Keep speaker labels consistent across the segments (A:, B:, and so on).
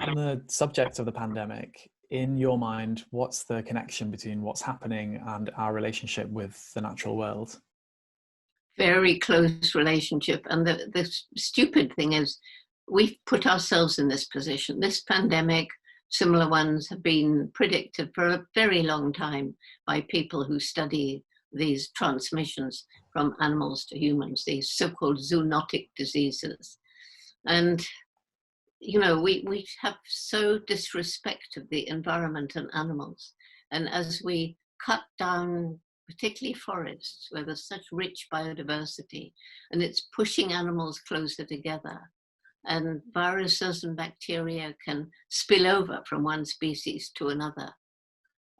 A: On the subject of the pandemic, in your mind, what's the connection between what's happening and our relationship with the natural world?
B: Very close relationship. And the stupid thing is, we've put ourselves in this position. This pandemic, similar ones have been predicted for a very long time by people who study these transmissions from animals to humans, these so-called zoonotic diseases. And, you know, we have so disrespect of the environment and animals. And as we cut down particularly forests where there's such rich biodiversity, and it's pushing animals closer together. And viruses and bacteria can spill over from one species to another.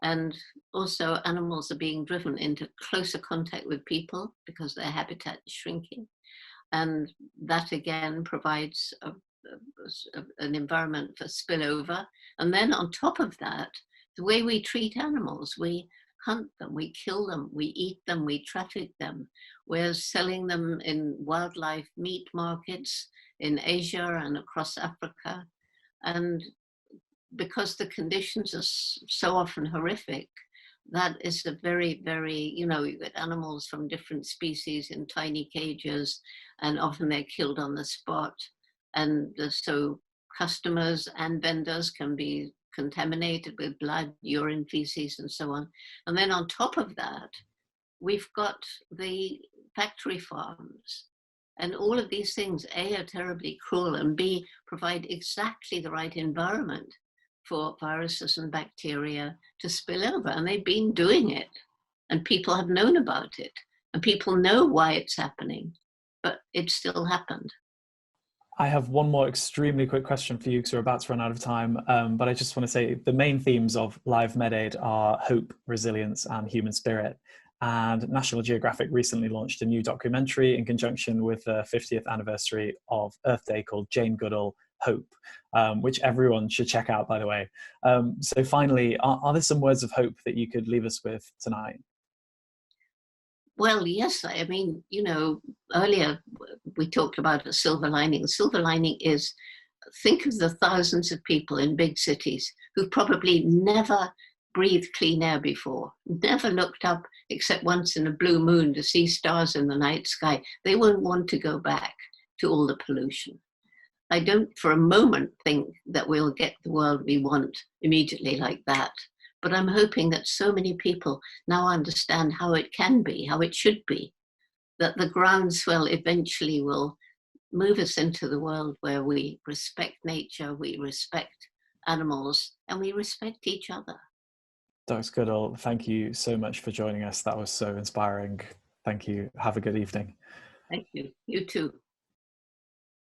B: And also animals are being driven into closer contact with people because their habitat is shrinking. And that again provides an environment for spillover. And then on top of that, the way we treat animals, we hunt them, we kill them, we eat them, we traffic them. We're selling them in wildlife meat markets in Asia and across Africa. And because the conditions are so often horrific, that is a very, very, you know, you get animals from different species in tiny cages, and often they're killed on the spot. And so customers and vendors can be contaminated with blood, urine, feces, and so on. And then on top of that, we've got the factory farms. And all of these things, A, are terribly cruel, and B, provide exactly the right environment for viruses and bacteria to spill over. And they've been doing it, and people have known about it, and people know why it's happening, but it still happened.
A: I have one more extremely quick question for you because we're about to run out of time. But I just want to say the main themes of LIVEMEDAID are hope, resilience, and human spirit. And National Geographic recently launched a new documentary in conjunction with the 50th anniversary of Earth Day called Jane Goodall, Hope, which everyone should check out, by the way. So finally, are there some words of hope that you could leave us with tonight?
B: Well, yes, I mean, you know, earlier we talked about a silver lining. The silver lining is, think of the thousands of people in big cities who probably never breathed clean air before, never looked up except once in a blue moon to see stars in the night sky. They won't want to go back to all the pollution. I don't for a moment think that we'll get the world we want immediately like that. But I'm hoping that so many people now understand how it can be, how it should be, that the groundswell eventually will move us into the world where we respect nature, we respect animals, and we respect each other.
A: Dr. Goodall, thank you so much for joining us. That was so inspiring. Thank you. Have a good evening.
B: Thank you. You too.